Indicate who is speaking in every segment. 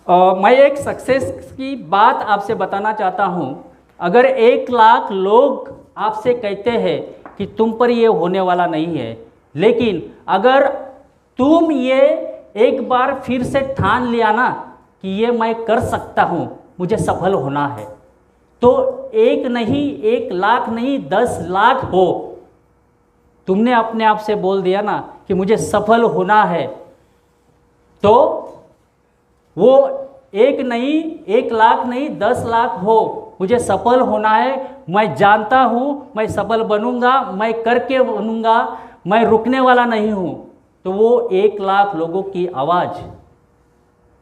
Speaker 1: मैं एक सक्सेस की बात आपसे बताना चाहता हूँ। अगर 1 लाख लोग आपसे कहते हैं कि तुम पर ये होने वाला नहीं है, लेकिन अगर तुम ये एक बार फिर से ठान लिया ना कि ये मैं कर सकता हूँ, मुझे सफल होना है, तो 1 नहीं, 1 लाख नहीं, 10 लाख हो, तुमने अपने आप से बोल दिया ना कि मुझे सफल होना है, तो वो 1 नहीं, 1 लाख नहीं, 10 लाख हो, मुझे सफल होना है, मैं जानता हूँ मैं सफल बनूंगा, मैं करके बनूंगा, मैं रुकने वाला नहीं हूँ, तो वो 1 लाख लोगों की आवाज़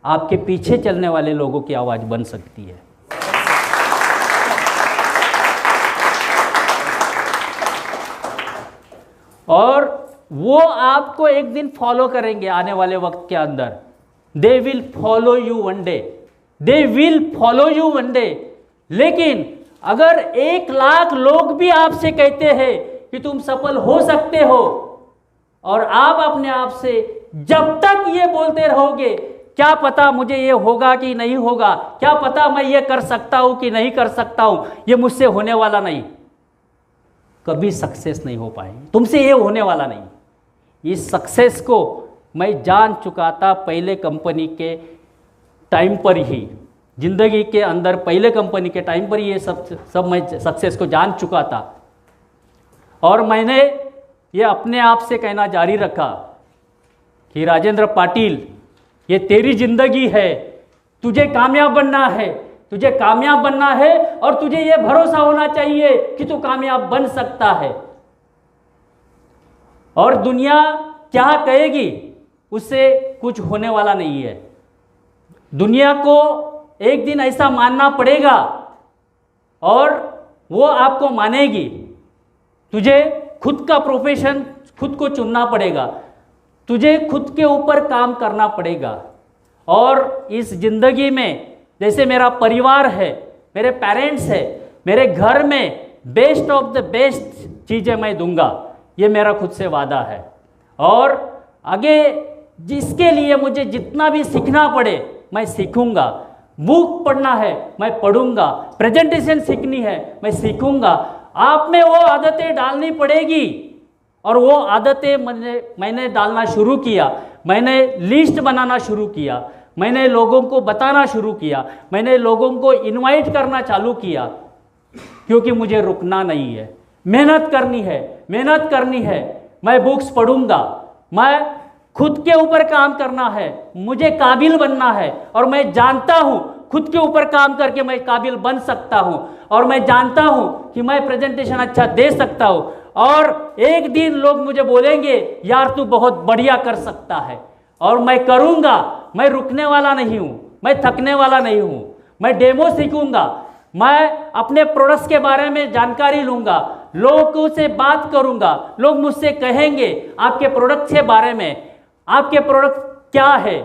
Speaker 1: आपके पीछे चलने वाले लोगों की आवाज़ बन सकती है। और वो आपको एक दिन फॉलो करेंगे आने वाले वक्त के अंदर। They will follow you one day, they will follow you one day. लेकिन अगर 1 लाख लोग भी आपसे कहते हैं कि तुम सफल हो सकते हो, और आप अपने आप से जब तक ये बोलते रहोगे क्या पता मुझे ये होगा कि नहीं होगा, क्या पता मैं ये कर सकता हूं कि नहीं कर सकता हूं, ये मुझसे होने वाला नहीं, कभी सक्सेस नहीं हो पाएगी, तुमसे ये होने वाला नहीं। इस सक्सेस को मैं जान चुका था पहले कंपनी के टाइम पर ही, जिंदगी के अंदर पहले कंपनी के टाइम पर ही ये सब मैं सक्सेस को जान चुका था। और मैंने ये अपने आप से कहना जारी रखा कि राजेंद्र पाटिल, ये तेरी जिंदगी है, तुझे कामयाब बनना है, तुझे कामयाब बनना है, और तुझे ये भरोसा होना चाहिए कि तू कामयाब बन सकता है। और दुनिया क्या कहेगी उससे कुछ होने वाला नहीं है। दुनिया को एक दिन ऐसा मानना पड़ेगा और वो आपको मानेगी। तुझे खुद का प्रोफेशन खुद को चुनना पड़ेगा, तुझे खुद के ऊपर काम करना पड़ेगा। और इस जिंदगी में जैसे मेरा परिवार है, मेरे पेरेंट्स है, मेरे घर में बेस्ट ऑफ द बेस्ट चीज़ें मैं दूंगा, ये मेरा खुद से वादा है। और आगे जिसके लिए मुझे जितना भी सीखना पड़े मैं सीखूंगा। बुक पढ़ना है मैं पढ़ूंगा, प्रेजेंटेशन सीखनी है मैं सीखूंगा। आप में वो आदतें डालनी पड़ेगी, और वो आदतें मैंने डालना शुरू किया। मैंने लिस्ट बनाना शुरू किया, मैंने लोगों को बताना शुरू किया, मैंने लोगों को इनवाइट करना चालू किया, क्योंकि मुझे रुकना नहीं है, मेहनत करनी है, मेहनत करनी है। मैं बुक्स पढ़ूंगा, मैं खुद के ऊपर काम करना है, मुझे काबिल बनना है, और मैं जानता हूं खुद के ऊपर काम करके मैं काबिल बन सकता हूं, और मैं जानता हूं कि मैं प्रेजेंटेशन अच्छा दे सकता हूं, और एक दिन लोग मुझे बोलेंगे यार तू बहुत बढ़िया कर सकता है, और मैं करूंगा। मैं रुकने वाला नहीं हूं, मैं थकने वाला नहीं हूं। मैं डेमो सीखूंगा, मैं अपने प्रोडक्ट्स के बारे में जानकारी लूंगा, लोगों से बात करूंगा, लोग मुझसे कहेंगे आपके प्रोडक्ट के बारे में, आपके प्रोडक्ट क्या है,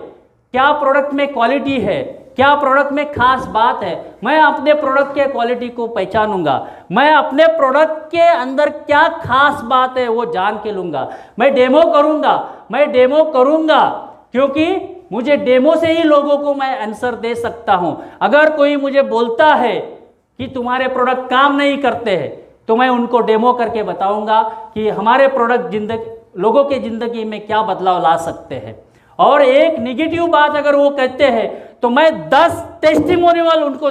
Speaker 1: क्या प्रोडक्ट में क्वालिटी है, क्या प्रोडक्ट में खास बात है। मैं अपने प्रोडक्ट के क्वालिटी को पहचानूंगा, मैं अपने प्रोडक्ट के अंदर क्या खास बात है वो जान के लूंगा। मैं डेमो करूंगा, मैं डेमो करूंगा, क्योंकि मुझे डेमो से ही लोगों को मैं आंसर दे सकता हूं। अगर कोई मुझे बोलता है कि तुम्हारे प्रोडक्ट काम नहीं करते हैं, तो मैं उनको डेमो करके बताऊंगा कि हमारे प्रोडक्ट लोगों के जिंदगी में क्या बदलाव ला सकते हैं। और एक निगेटिव बात अगर वो कहते हैं तो मैं 10 टेस्टिमोनियल उनको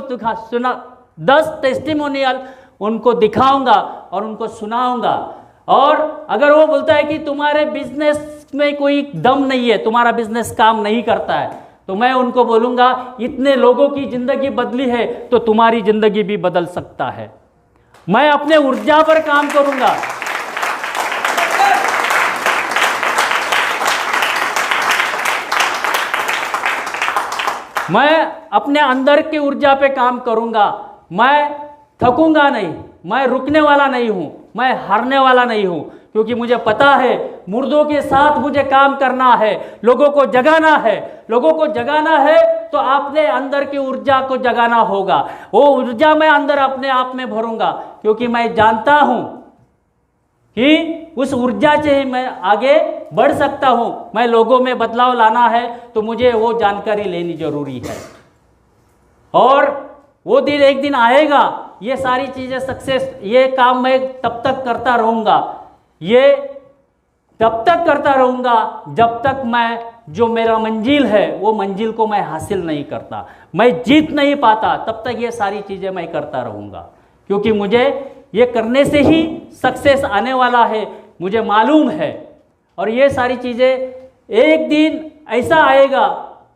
Speaker 1: 10 टेस्टिमोनियल उनको दिखाऊंगा और उनको सुनाऊंगा। और अगर वो बोलता है कि तुम्हारे बिजनेस में कोई दम नहीं है, तुम्हारा बिजनेस काम नहीं करता है, तो मैं उनको बोलूंगा इतने लोगों की जिंदगी बदली है तो तुम्हारी जिंदगी भी बदल सकता है। मैं अपने ऊर्जा पर काम करूंगा, मैं अपने अंदर की ऊर्जा पे काम करूंगा। मैं थकूंगा नहीं, मैं रुकने वाला नहीं हूं, मैं हारने वाला नहीं हूं, क्योंकि मुझे पता है मुर्दों के साथ मुझे काम करना है, लोगों को जगाना है। लोगों को जगाना है तो आपने अंदर की ऊर्जा को जगाना होगा। वो ऊर्जा मैं अंदर अपने आप में भरूंगा, क्योंकि मैं जानता हूं कि उस ऊर्जा से ही मैं आगे बढ़ सकता हूं। मैं लोगों में बदलाव लाना है तो मुझे वो जानकारी लेनी जरूरी है। और वो दिन एक दिन आएगा, ये सारी चीज़ें सक्सेस, ये काम मैं तब तक करता रहूँगा, ये तब तक करता रहूँगा जब तक मैं जो मेरा मंजिल है वो मंजिल को मैं हासिल नहीं करता, मैं जीत नहीं पाता, तब तक ये सारी चीज़ें मैं करता रहूँगा, क्योंकि मुझे ये करने से ही सक्सेस आने वाला है, मुझे मालूम है। और ये सारी चीज़ें एक दिन ऐसा आएगा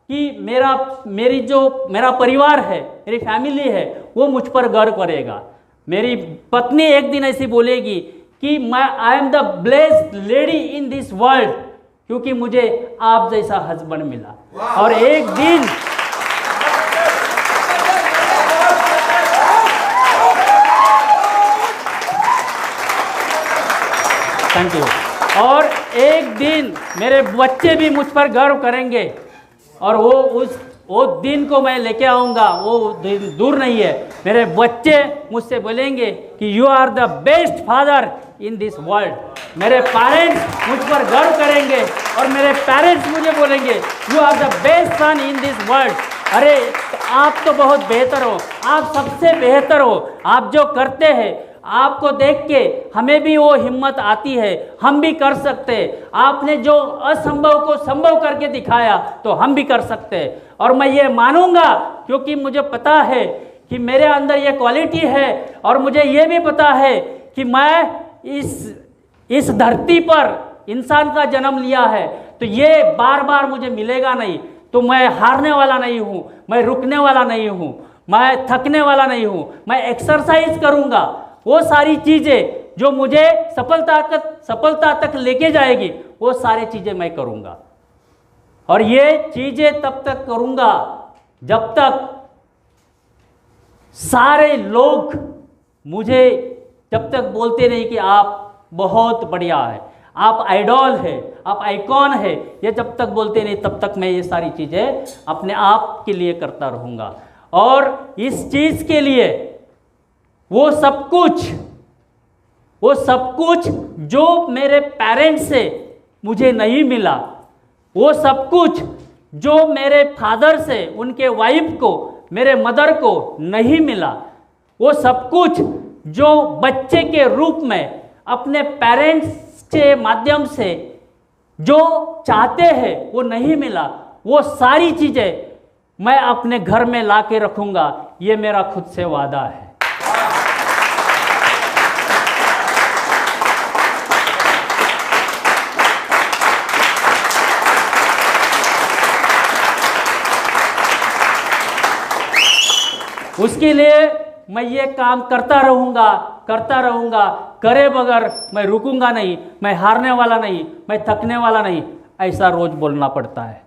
Speaker 1: कि मेरा परिवार है, मेरी फैमिली है, वो मुझ पर गर्व करेगा। मेरी पत्नी एक दिन ऐसी बोलेगी कि I am the blessed lady in this world, क्योंकि मुझे आप जैसा हस्बैंड मिला। और एक दिन थैंक यू, और एक दिन मेरे बच्चे भी मुझ पर गर्व करेंगे, और वो दिन को मैं लेके आऊँगा, वो दिन दूर नहीं है। मेरे बच्चे मुझसे बोलेंगे कि you are the best father in this world. मेरे पेरेंट्स मुझ पर गर्व करेंगे और मेरे पेरेंट्स मुझे बोलेंगे you are the best son in this world. अरे आप तो बहुत बेहतर हो, आप सबसे बेहतर हो, आप जो करते हैं आपको देख के हमें भी वो हिम्मत आती है, हम भी कर सकते हैं। आपने जो असंभव को संभव करके दिखाया तो हम भी कर सकते हैं। और मैं ये मानूंगा क्योंकि मुझे पता है कि मेरे अंदर ये क्वालिटी है, और मुझे ये भी पता है कि मैं इस धरती पर इंसान का जन्म लिया है, तो ये बार बार मुझे मिलेगा नहीं। तो मैं हारने वाला नहीं हूँ, मैं रुकने वाला नहीं हूँ, मैं थकने वाला नहीं हूँ, मैं एक्सरसाइज करूँगा। वो सारी चीज़ें जो मुझे सफलता तक लेके जाएगी, वो सारी चीज़ें मैं करूँगा। और ये चीज़ें तब तक करूँगा जब तक सारे लोग मुझे जब तक बोलते नहीं कि आप बहुत बढ़िया है, आप आइडॉल है, आप आइकॉन है, ये जब तक बोलते नहीं तब तक मैं ये सारी चीज़ें अपने आप के लिए करता रहूँगा। और इस चीज़ के लिए वो सब कुछ जो मेरे पेरेंट्स से मुझे नहीं मिला, वो सब कुछ जो मेरे फादर से, उनके वाइफ को, मेरे मदर को नहीं मिला, वो सब कुछ जो बच्चे के रूप में अपने पेरेंट्स के माध्यम से जो चाहते हैं वो नहीं मिला, वो सारी चीज़ें मैं अपने घर में ला के रखूँगा। ये मेरा खुद से वादा है। उसके लिए मैं ये काम करता रहूँगा, करे बगैर मैं रुकूंगा नहीं, मैं हारने वाला नहीं, मैं थकने वाला नहीं, ऐसा रोज बोलना पड़ता है।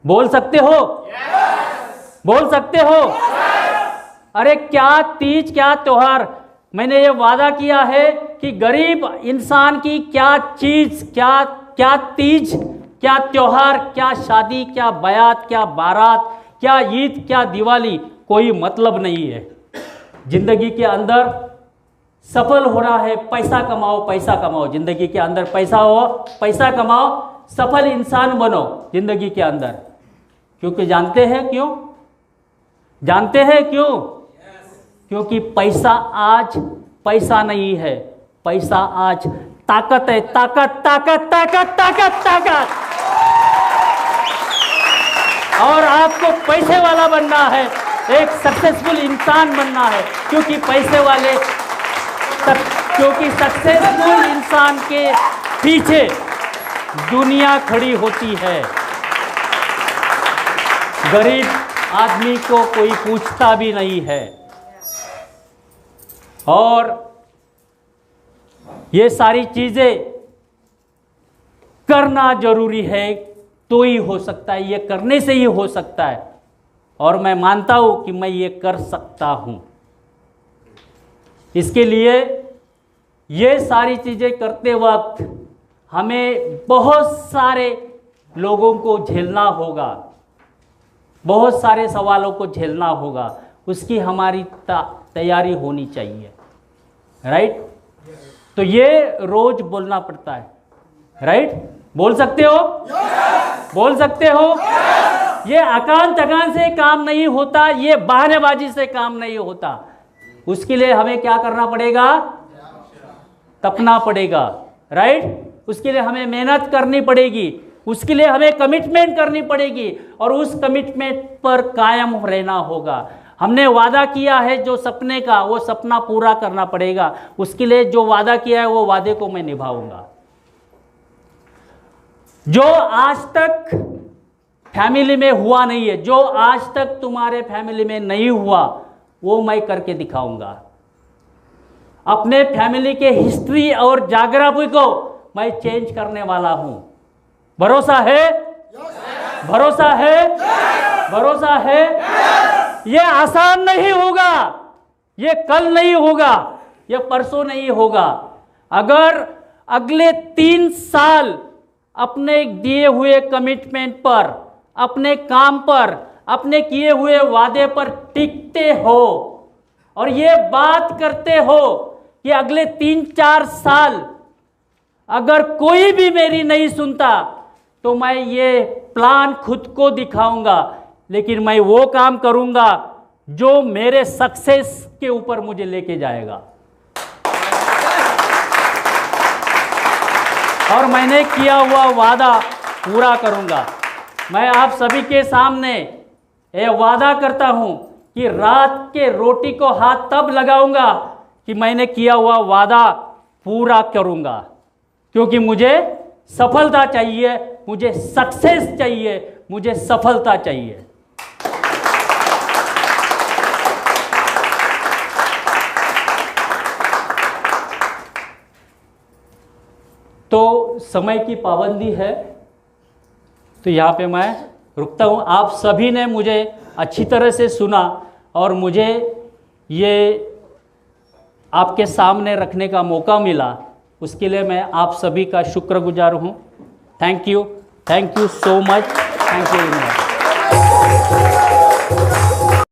Speaker 1: बोल सकते हो? yes! बोल सकते हो? yes! अरे क्या तीज, क्या त्योहार, मैंने ये वादा किया है कि गरीब इंसान की क्या चीज, क्या तीज, क्या त्योहार, क्या शादी, क्या बयात, क्या बारात, क्या ईद, क्या दिवाली, कोई मतलब नहीं है। जिंदगी के अंदर सफल होना है, पैसा कमाओ, जिंदगी के अंदर पैसा कमाओ, सफल इंसान बनो जिंदगी के अंदर। क्योंकि जानते हैं क्यों? क्योंकि पैसा आज पैसा नहीं है, पैसा आज ताकत है, ताकत। और आपको पैसे वाला बनना है, एक सक्सेसफुल इंसान बनना है, क्योंकि सक्सेसफुल इंसान के पीछे दुनिया खड़ी होती है। गरीब आदमी को कोई पूछता भी नहीं है। और ये सारी चीजें करना जरूरी है, तो ही हो सकता है, ये करने से ही हो सकता है। और मैं मानता हूं कि मैं ये कर सकता हूं। इसके लिए ये सारी चीजें करते वक्त हमें बहुत सारे लोगों को झेलना होगा, बहुत सारे सवालों को झेलना होगा, उसकी हमारी तैयारी होनी चाहिए। राइट? तो ये रोज बोलना पड़ता है। राइट? बोल सकते हो? बोल सकते हो? ये अकान तकान से काम नहीं होता, ये बहानेबाजी से काम नहीं होता। उसके लिए हमें क्या करना पड़ेगा? तपना पड़ेगा, राइट। उसके लिए हमें मेहनत करनी पड़ेगी, उसके लिए हमें कमिटमेंट करनी पड़ेगी और उस कमिटमेंट पर कायम रहना होगा। हमने वादा किया है जो सपने का, वो सपना पूरा करना पड़ेगा। उसके लिए जो वादा किया है वो वादे को मैं निभाऊंगा। जो आज तक फैमिली में हुआ नहीं है, जो आज तक तुम्हारे फैमिली में नहीं हुआ, वो मैं करके दिखाऊंगा। अपने फैमिली के हिस्ट्री और ज्योग्राफी को मैं चेंज करने वाला हूं। भरोसा है? भरोसा है? भरोसा है? ये आसान नहीं होगा, ये कल नहीं होगा, ये परसों नहीं होगा। अगर अगले 3 साल अपने दिए हुए कमिटमेंट पर, अपने काम पर, अपने किए हुए वादे पर टिकते हो और ये बात करते हो कि अगले 3-4 साल अगर कोई भी मेरी नहीं सुनता तो मैं ये प्लान खुद को दिखाऊंगा, लेकिन मैं वो काम करूंगा जो मेरे सक्सेस के ऊपर मुझे लेके जाएगा। और मैंने किया हुआ वादा पूरा करूंगा। मैं आप सभी के सामने ये वादा करता हूं कि रात के रोटी को हाथ तब लगाऊंगा कि मैंने किया हुआ वादा पूरा करूंगा, क्योंकि मुझे सफलता चाहिए, मुझे सक्सेस चाहिए, मुझे सफलता चाहिए। तो समय की पाबंदी है, तो यहाँ पे मैं रुकता हूँ। आप सभी ने मुझे अच्छी तरह से सुना और मुझे ये आपके सामने रखने का मौका मिला, उसके लिए मैं आप सभी का शुक्रगुजार हूँ। Thank you so much, thank you very much.